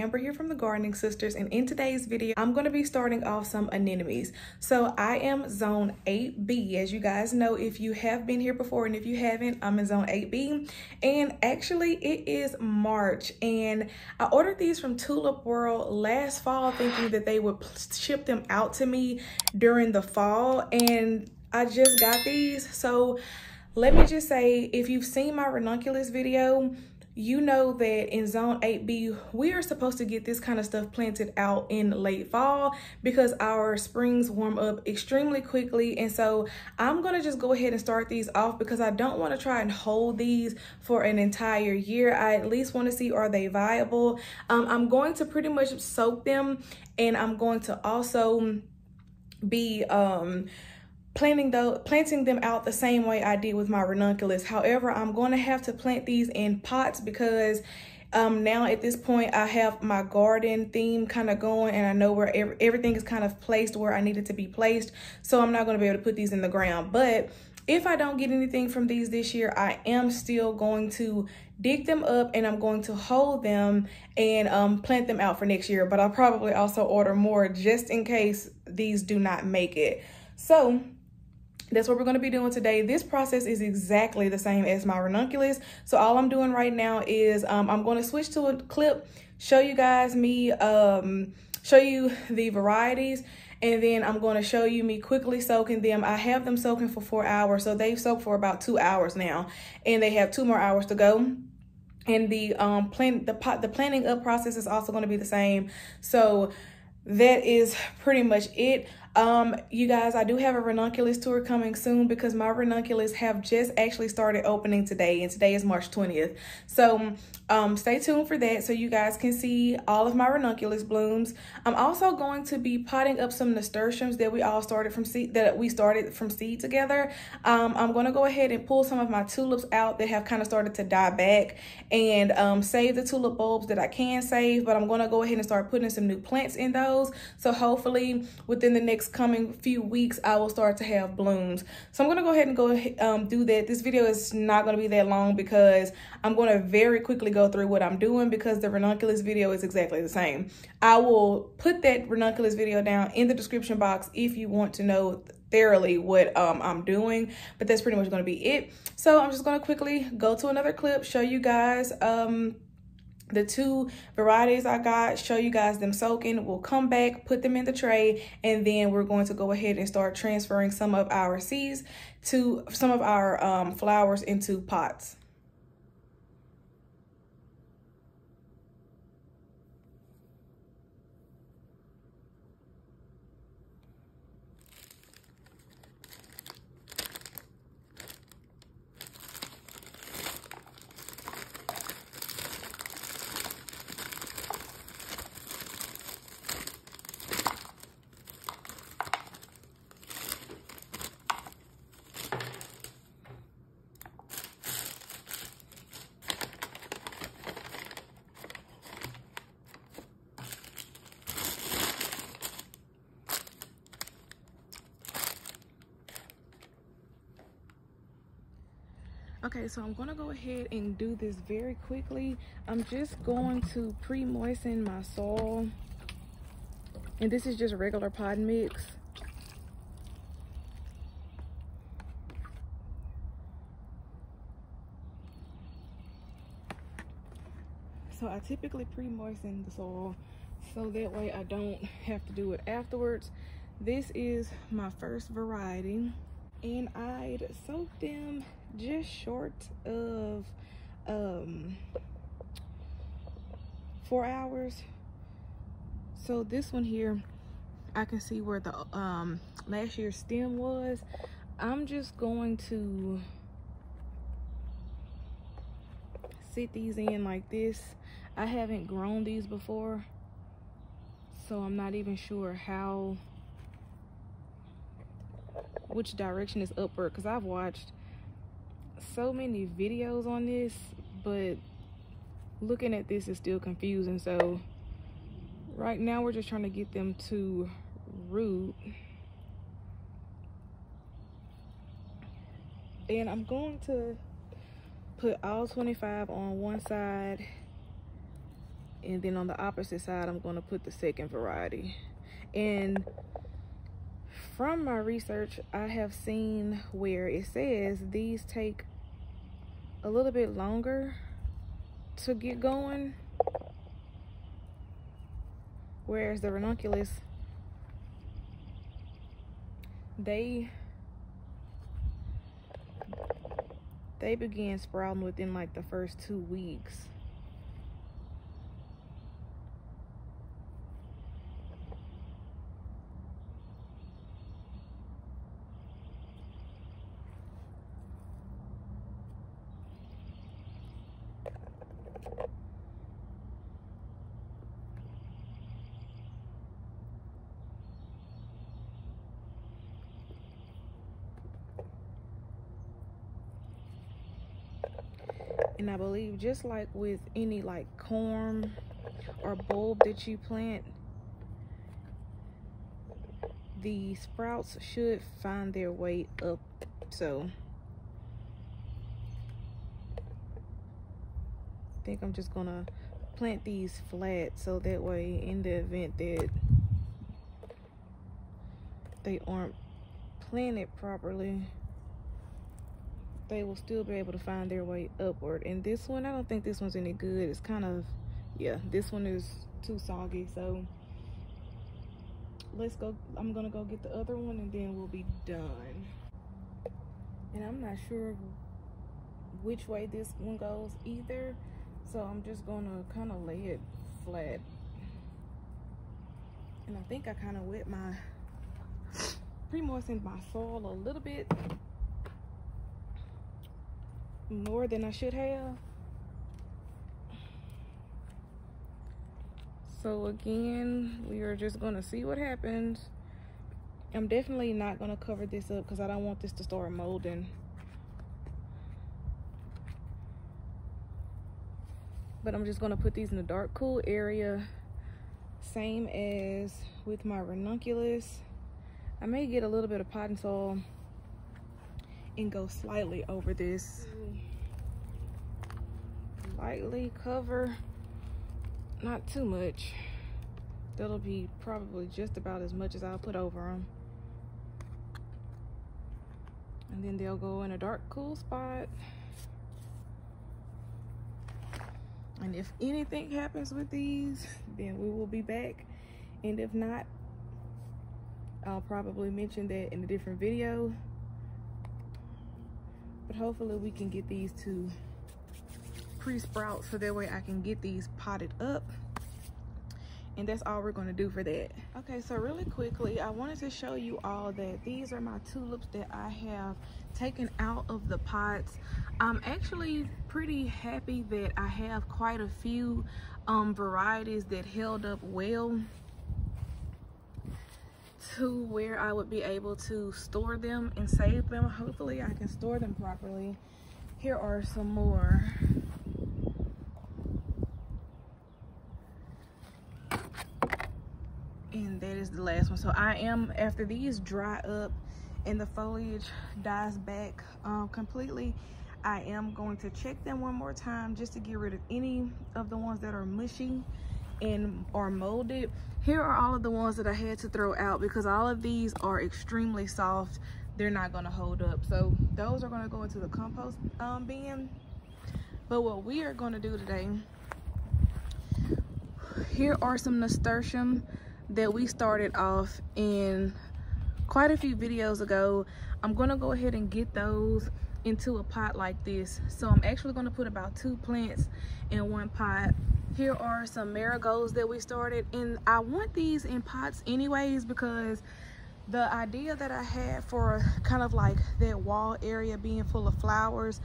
Amber here from the Gardening Sisters, and in today's video I'm going to be starting off some anemones. So I am zone 8B, as you guys know if you have been here before, and if you haven't, I'm in zone 8B. And actually it is March, and I ordered these from Tulip World last fall thinking that they would ship them out to me during the fall, and I just got these. So let me just say, if you've seen my ranunculus video, you know that in zone 8B, we are supposed to get this kind of stuff planted out in late fall because our springs warm up extremely quickly. And so I'm gonna just go ahead and start these off because I don't want to try and hold these for an entire year. I at least want to see, are they viable? I'm going to pretty much soak them, and I'm going to also be planting them out the same way I did with my ranunculus. However, I'm going to have to plant these in pots because now at this point I have my garden theme kind of going, and I know where everything is kind of placed where I need it to be placed. So I'm not going to be able to put these in the ground. But if I don't get anything from these this year, I am still going to dig them up, and I'm going to hold them and plant them out for next year. But I'll probably also order more just in case these do not make it. So that's what we're going to be doing today. This process is exactly the same as my ranunculus. So all I'm doing right now is I'm going to switch to a clip, show you guys show you the varieties, and then I'm going to show you me quickly soaking them. I have them soaking for 4 hours, so they've soaked for about 2 hours now, and they have 2 more hours to go. And the planting up process is also going to be the same. So that is pretty much it. You guys, I do have a ranunculus tour coming soon because my ranunculus have just actually started opening today, and today is March 20th. So stay tuned for that so you guys can see all of my ranunculus blooms. I'm also going to be potting up some nasturtiums that we started from seed together. I'm going to go ahead and pull some of my tulips out that have kind of started to die back, and save the tulip bulbs that I can save, but I'm going to go ahead and start putting some new plants in those. So hopefully within the next coming few weeks I will start to have blooms. So I'm going to go ahead and do that. This video is not going to be that long because I'm going to very quickly go through what I'm doing because the ranunculus video is exactly the same. I will put that ranunculus video down in the description box if you want to know thoroughly what I'm doing, but that's pretty much going to be it. So I'm just going to quickly go to another clip, show you guys the 2 varieties I got, show you guys them soaking. We'll come back, put them in the tray, and then we're going to go ahead and start transferring some of our seeds to some of our flowers into pots. Okay, so I'm going to go ahead and do this very quickly. I'm just going to pre-moisten my soil, and this is just regular pot mix. So I typically pre-moisten the soil so that way I don't have to do it afterwards. This is my first variety, and I'd soak them just short of 4 hours. So this one here, I can see where the last year's stem was. I'm just going to sit these in like this. I haven't grown these before, so I'm not even sure which direction is upward, because I've watched so many videos on this, but looking at this is still confusing. So right now we're just trying to get them to root, and I'm going to put all 25 on one side And then on the opposite side, I'm going to put the second variety. And from my research, I have seen where it says these take a little bit longer to get going, whereas the ranunculus, they begin sprouting within like the first 2 weeks. And I believe just like with any like corn or bulb that you plant, the sprouts should find their way up. So I think I'm just gonna plant these flat so that way in the event that they aren't planted properly, they will still be able to find their way upward. And this one, I don't think this one's any good. It's kind of, yeah, this one is too soggy. So let's go. I'm gonna go get the other one and then we'll be done. And I'm not sure which way this one goes either, so I'm just gonna kind of lay it flat. And I think I kind of wet my, pre-moistened my soil a little bit more than I should have. So again, we are just gonna see what happens. I'm definitely not gonna cover this up because I don't want this to start molding. But I'm just gonna put these in a dark, cool area, same as with my ranunculus. I may get a little bit of potting soil and go slightly over this. Lightly cover, not too much. That'll be probably just about as much as I'll put over them. And then they'll go in a dark, cool spot. And if anything happens with these, then we will be back. And if not, I'll probably mention that in a different video. But hopefully we can get these to pre-sprout so that way I can get these potted up. And that's all we're going to do for that. Okay, so really quickly, I wanted to show you all that these are my tulips that I have taken out of the pots. I'm actually pretty happy that I have quite a few varieties that held up well to where I would be able to store them and save them. Hopefully I can store them properly. Here are some more. And that is the last one. So I am, after these dry up and the foliage dies back completely, I am going to check them one more time just to get rid of any of the ones that are mushy and are molded. Here are all of the ones that I had to throw out because all of these are extremely soft. They're not going to hold up. So those are going to go into the compost bin. But what we are going to do today, here are some nasturtium that we started off in quite a few videos ago. I'm going to go ahead and get those into a pot like this. So I'm actually going to put about 2 plants in one pot. Here are some marigolds that we started, and I want these in pots anyways because the idea that I had for kind of like that wall area being full of flowers,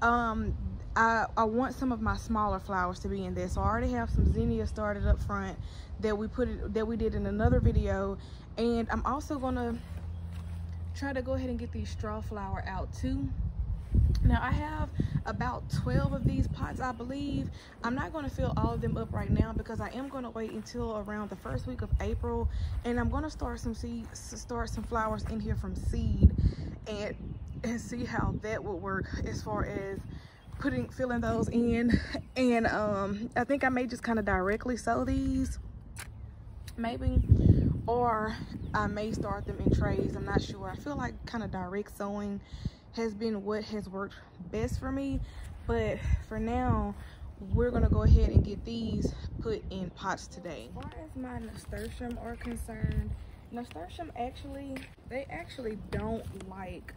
I want some of my smaller flowers to be in there. So I already have some zinnias started up front that we did in another video, and I'm also gonna try to go ahead and get these straw flower out too. Now I have about 12 of these pots, I believe. I'm not going to fill all of them up right now because I am going to wait until around the first week of April, and I'm going to start some flowers in here from seed and see how that would work as far as filling those in. And I think I may just kind of directly sow these, maybe, or I may start them in trays. I'm not sure. I feel like kind of direct sowing has been what has worked best for me, but for now we're gonna go ahead and get these put in pots today. As far as my nasturtium are concerned, nasturtium they actually don't like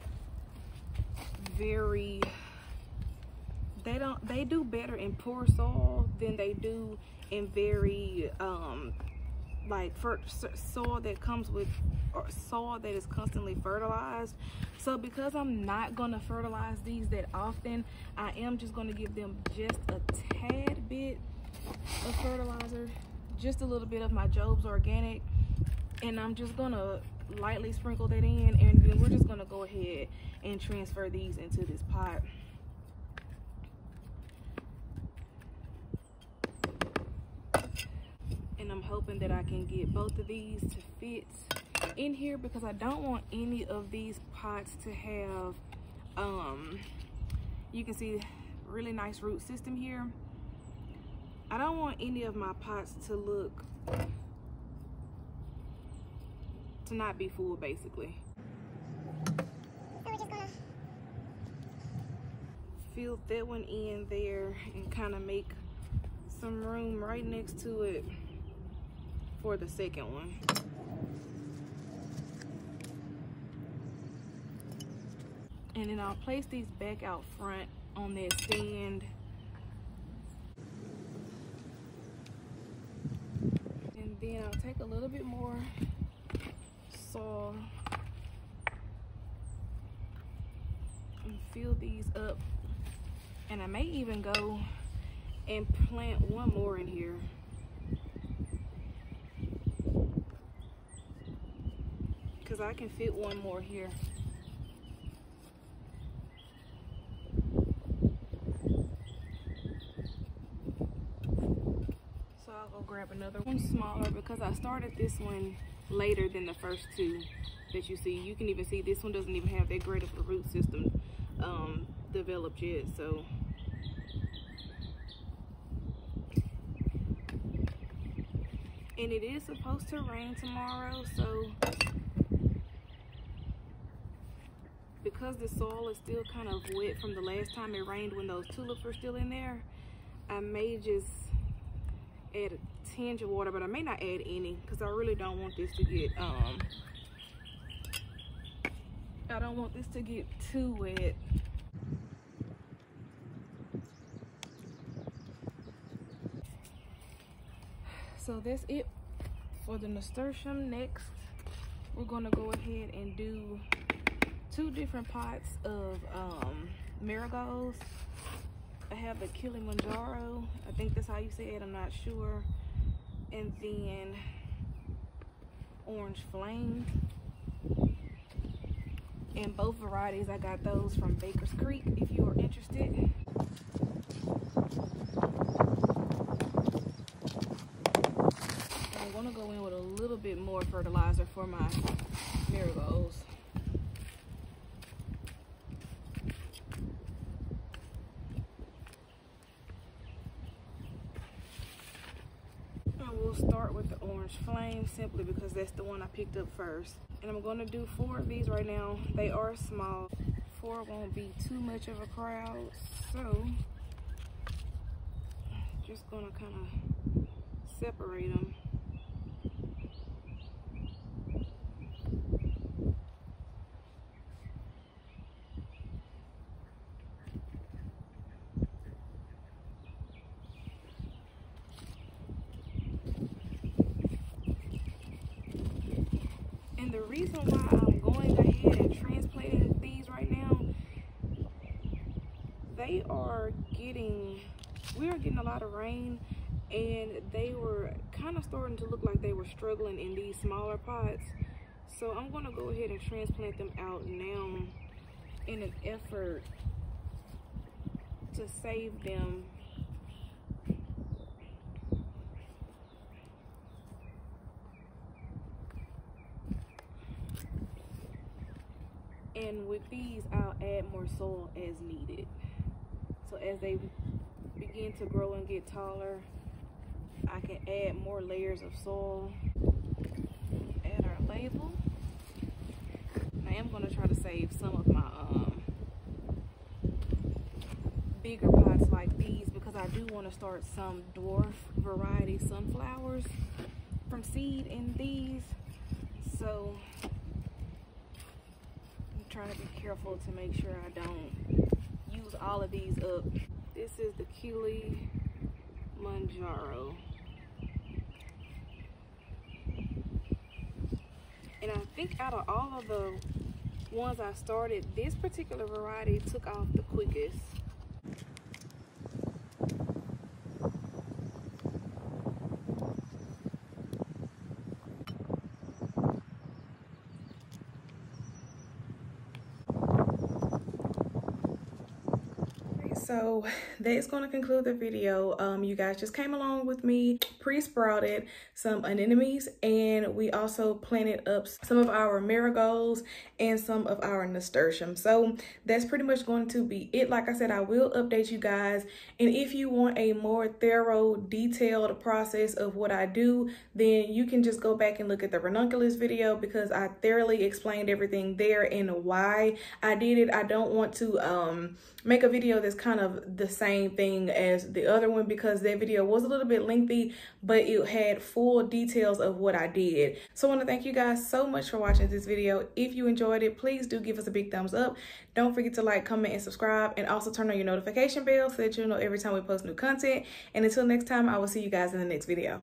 they do better in poor soil than they do in very like soil that comes with, or soil that is constantly fertilized. So because I'm not gonna fertilize these that often, I am just gonna give them just a tad bit of fertilizer, just a little bit of my Job's Organic, and I'm just gonna lightly sprinkle that in, and then we're just gonna go ahead and transfer these into this pot. And I'm hoping that I can get both of these to fit in here, because I don't want any of these pots to have you can see really nice root system here. I don't want any of my pots to not be full, basically. So we're just gonna fill that one in there and kind of make some room right next to it for the second one. And then I'll place these back out front on that stand. And then I'll take a little bit more soil and fill these up. And I may even go and plant one more in here. Because I can fit one more here. So I'll go grab another one smaller, because I started this one later than the first two that you see. You can even see this one doesn't even have that great of a root system developed yet. So and it is supposed to rain tomorrow, so because the soil is still kind of wet from the last time it rained when those tulips were still in there, I may just add a tinge of water, but I may not add any, because I really don't want this to get I don't want this to get too wet. So that's it for the nasturtium. Next, we're gonna go ahead and do 2 different pots of marigolds. I have the Kilimanjaro, I think that's how you say it, I'm not sure. And then orange flame. And both varieties, I got those from Baker's Creek if you are interested. I'm gonna go in with a little bit more fertilizer for my marigolds. We'll start with the orange flame simply because that's the one I picked up first. And I'm going to do 4 of these right now. They are small. 4 won't be too much of a crowd. So, just going to kind of separate them. And the reason why I'm going ahead and transplanting these right now, we are getting a lot of rain, and they were kind of starting to look like they were struggling in these smaller pots. So I'm going to go ahead and transplant them out now in an effort to save them. And with these, I'll add more soil as needed. So as they begin to grow and get taller, I can add more layers of soil. Add our label. I am going to try to save some of my bigger pots like these, because I do want to start some dwarf variety sunflowers from seed in these. So I'm trying to be careful to make sure I don't use all of these up. This is the Kilimanjaro. And I think out of all of the ones I started, this particular variety took off the quickest. So that's going to conclude the video. You guys just came along with me, pre-sprouted some anemones, and we also planted up some of our marigolds and some of our nasturtiums. So that's pretty much going to be it. Like I said, I will update you guys, and if you want a more thorough, detailed process of what I do, then you can just go back and look at the ranunculus video, because I thoroughly explained everything there and why I did it. I don't want to make a video that's kind of the same thing as the other one, because that video was a little bit lengthy, but it had full details of what I did. So I want to thank you guys so much for watching this video. If you enjoyed it, please do give us a big thumbs up. Don't forget to like, comment, and subscribe, and also turn on your notification bell so that you'll know every time we post new content. And until next time, I will see you guys in the next video.